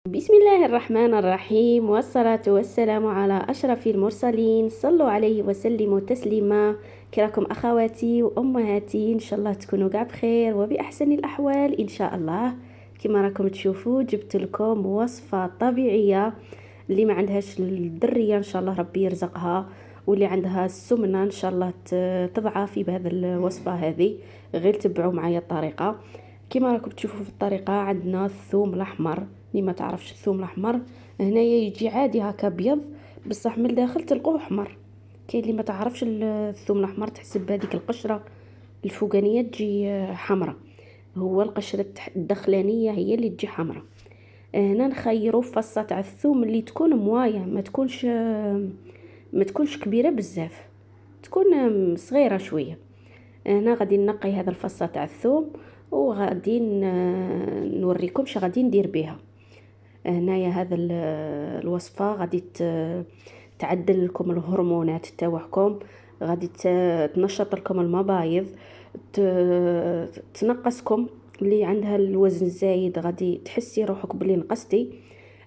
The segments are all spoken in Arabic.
بسم الله الرحمن الرحيم، والصلاة والسلام على أشرف المرسلين. صلوا عليه وسلموا تسليما. كراكم أخواتي وأمهاتي، إن شاء الله تكونوا قاع بخير وبأحسن الأحوال إن شاء الله. كما راكم تشوفوا جبت لكم وصفة طبيعية اللي ما عندهاش الدرية إن شاء الله ربي يرزقها، واللي عندها السمنة إن شاء الله تضعف بهذه الوصفة هذه. غير تبعوا معايا الطريقة. كما راكم تشوفوا في الطريقة عندنا الثوم الأحمر. اللي ما تعرفش الثوم الأحمر هنايا يجي عادي هكا ابيض، بصح من الداخل تلقوه احمر. كاين اللي ما تعرفش الثوم الاحمر تحسب بهذيك القشره الفوقانيه تجي حمراء، هو القشره الدخلانيه هي اللي تجي حمراء. هنا نخيروا فصه تاع الثوم اللي تكون موايه، ما تكونش كبيره بزاف، تكون صغيره شويه. هنا غادي نقي هذا الفصه تاع الثوم، وغادي نوريكم اش غادي ندير بها. هنايا هذا الوصفه غادي تعدل لكم الهرمونات تاعكم، غادي تنشط لكم المبايض، تنقصكم اللي عندها الوزن الزايد، غادي تحسي روحك بلي نقصتي.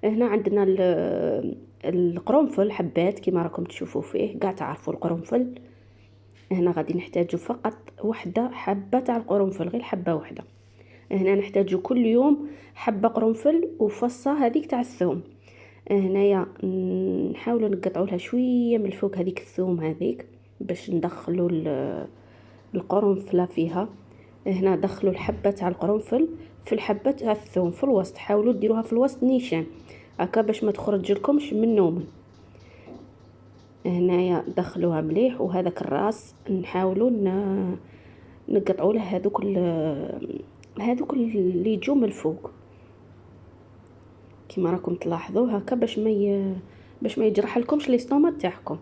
هنا عندنا القرنفل حبات كما راكم تشوفوا فيه، قاع تعرفوا القرنفل. هنا غادي نحتاج فقط وحده حبه تاع القرنفل، غير حبه وحده. هنا نحتاج كل يوم حبه قرنفل وفصه هذيك تاع الثوم. هنايا نحاولوا نقطعوا لها شويه من الفوق هذيك الثوم هذيك باش ندخلوا القرنفله فيها. هنا دخلوا الحبه تاع القرنفل في الحبه تاع الثوم في الوسط، حاولوا ديروها في الوسط نيشان هكا باش ما تخرج لكمش منهم. هنايا دخلوها مليح، وهذاك الراس نحاولوا نقطعوا له هذوك اللي يجوا من الفوق كما راكم تلاحظوا هكا باش ما يجرح لكمش الاستومات تاعكم.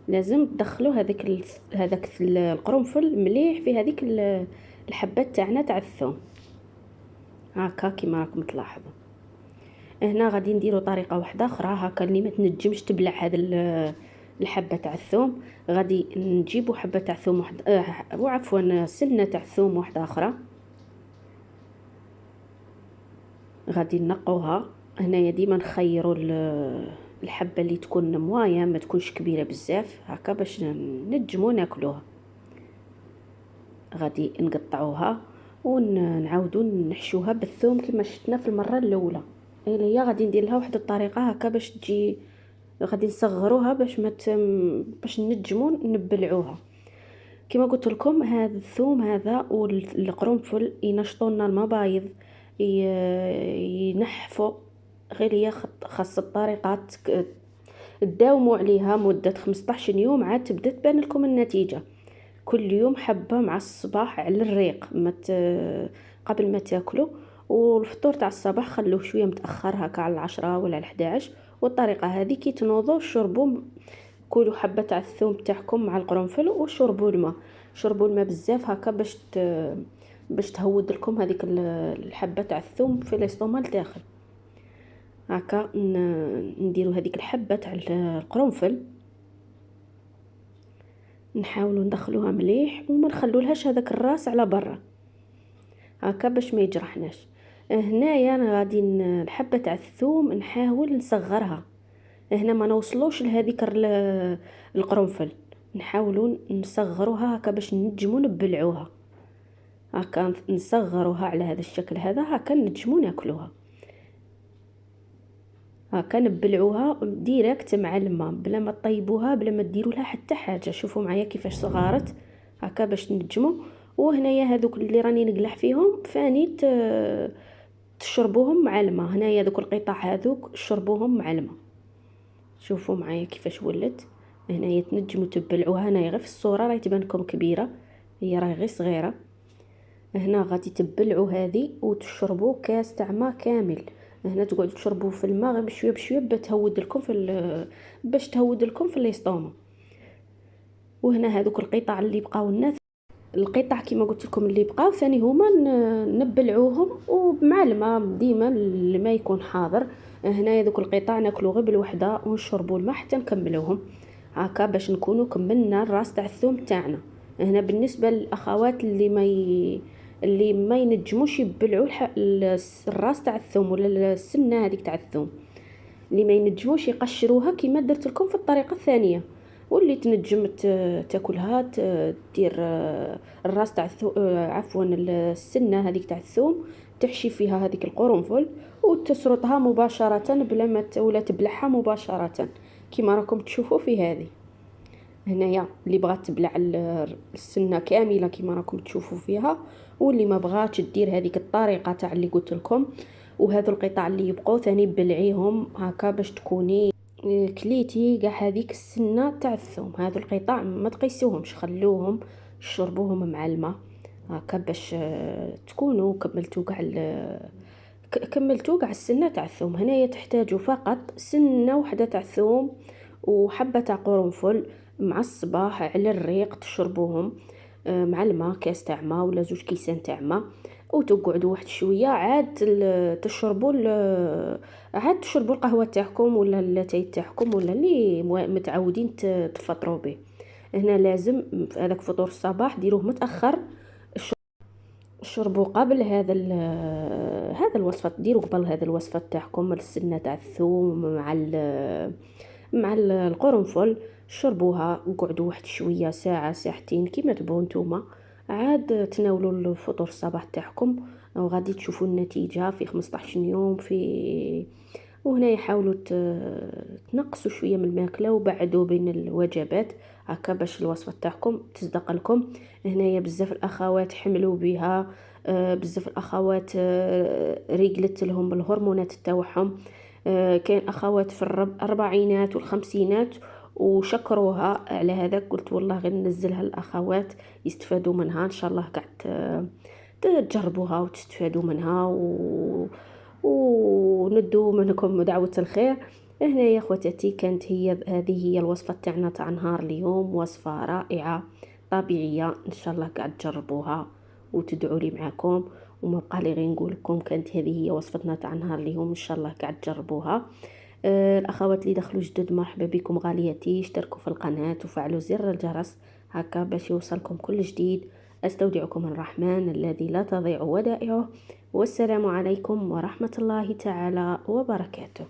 لازم تدخلوا هذاك القرنفل مليح في هذيك الحبات تاعنا تاع الثوم هكا كما راكم تلاحظوا. هنا غادي نديروا طريقه واحده اخرى هكا اللي ما تنجمش تبلع هذا الحبه تاع الثوم. غادي نجيبوا حبه تاع ثوم واحده وعفوا سنه تاع ثوم واحده اخرى، غادي نقوها. هنايا ديما نخيروا الحبه اللي تكون موايه، ما تكونش كبيره بزاف هكا باش نجمو ناكلوها. غادي نقطعوها ونعاودوا نحشوها بالثوم كما شفنا في المره الاولى. هي غادي ندير لها واحد الطريقه هكا باش تجي، غادي نصغروها باش نجمو نبلعوها. كما قلت لكم هذا الثوم هذا والقرنفل ينشطوا لنا المبايض، ينحفوا. غير هي خاص الطريقات تداوموا عليها مده 15 يوم عاد تبدا تبان لكم النتيجه. كل يوم حبه مع الصباح على الريق قبل ما تاكلوا، والفطور تاع الصباح خلوه شويه متاخر هكا على 10 ولا على 11. والطريقه هذه كي تنوضوا شربوا، كلوا حبه تاع الثوم تاعكم مع القرنفل وشربوا الماء. شربوا الماء بزاف هكا باش تهود لكم هذيك الحبه تاع الثوم في الاستومال داخل هكا. نديروا هذيك الحبه تاع القرنفل، نحاولوا ندخلوها مليح وما نخلولهاش هذاك الراس على برا هكا باش ما يجرحناش. هنايا انا غادي الحبه تاع الثوم نحاول نصغرها. هنا ما نوصلوش لهذيك القرنفل، نحاولوا نصغروها هكا باش نجمو نبلعوها هكا. نصغروها على هذا الشكل هذا هكا نجمو ناكلوها هكا، نبلعوها ديريكت مع الماء بلا ما طيبوها بلا ما ديروا لها حتى حاجه. شوفوا معايا كيفاش صغارت هكا باش نجمو. وهنايا هذوك اللي راني نقلح فيهم فاني تشربوهم مع الماء. هنايا دوك القطع هذوك شربوهم مع الماء. شوفوا معايا كيفاش ولات. هنايا تنجموا تبلعوها، هنايا غير في الصوره راهي تبان لكم كبيره، هي راهي غير صغيره. هنا غادي تبلعوا هذه وتشربوا كاس تاع ماء كامل. هنا تقعدوا تشربوا في الماء غير بشويه بشويه باش تهود لكم في الاستوما. وهنا هذوك القطع اللي بقاو لنا، القطع كما قلت لكم اللي بقاو ثاني هما نبلعوهم ومع الماء ديما الماء يكون حاضر. هنا هذوك القطع ناكلو غير بالوحده ونشربوا الماء حتى نكملوهم هكا باش نكونوا كملنا الراس تاع الثوم تاعنا. هنا بالنسبه للاخوات اللي اللي ما ينجموش يبلعوا الراس تاع الثوم ولا السنه هذيك تاع الثوم، اللي ما ينجموش يقشروها كيما درت لكم في الطريقه الثانيه، واللي تنجم تاكلها دير الراس تاع عفوا السنه هذيك تاع الثوم، تحشي فيها هذيك القرنفل وتسرطها مباشره بلا ما ولا تبلعها مباشره كيما راكم تشوفوا في هذه. هنايا اللي بغات تبلع السنه كامله كيما راكم تشوفوا فيها، واللي ما بغاتش دير هذيك الطريقه تاع اللي قلت لكم. وهذو القطع اللي يبقوا ثاني بلعيهم هكا باش تكوني كليتي كاع هذيك السنه تاع الثوم. هذو القطع ما تقيسوهمش، خلوهم شربوهم مع الماء هكا باش تكونوا كملتوا كاع السنه تاع الثوم. هنايا تحتاجوا فقط سنه وحده تاع الثوم وحبه تاع قرنفل مع الصباح على الريق تشربوهم مع الماء، كاس تاع ماء ولا 2 كيسان تاع ماء، وتقعدوا واحد شويه عاد تشربوا القهوه تاعكم ولا اللاتاي تاعكم ولا اللي متعودين تفطروا به. هنا لازم هذاك فطور الصباح ديروه متاخر، شربوا قبل هذا الوصفه، ديروا قبل هذا الوصفه تاعكم السنه تاع الثوم مع القرنفل، شربوها وقعدوا واحد شويه ساعه ساعتين كيما تبغوا نتوما، عاد تناولوا الفطور الصباح تاعكم وغادي تشوفوا النتيجه في 15 يوم. وهنا يحاولوا تنقصوا شويه من الماكله وبعدوا بين الوجبات هكا باش الوصفه تاعكم تصدق لكم. هنايا بزاف الاخوات حملوا بها، بزاف الاخوات رجلت لهم الهرمونات تاعهم، كاين اخوات في الاربعينات والخمسينات وشكروها على هذا. قلت والله غير ننزلها الاخوات يستفادوا منها، ان شاء الله قاعد تجربوها وتستفادوا منها وندو منكم دعوة الخير. هنا يا اخواتاتي كانت هذه هي الوصفة تاعنا تاع نهار اليوم، وصفة رائعة طبيعية، ان شاء الله قاعد تجربوها وتدعوا لي معكم. وما بقى لي غير نقول لكم كانت هذه هي وصفتنا تاع نهار اليوم، ان شاء الله قاعد تجربوها. الاخوات اللي دخلوا جدد مرحبا بكم غالياتي، اشتركوا في القناة وفعلوا زر الجرس هكا باش يوصلكم كل جديد. استودعكم الرحمن الذي لا تضيع ودائعه، والسلام عليكم ورحمة الله تعالى وبركاته.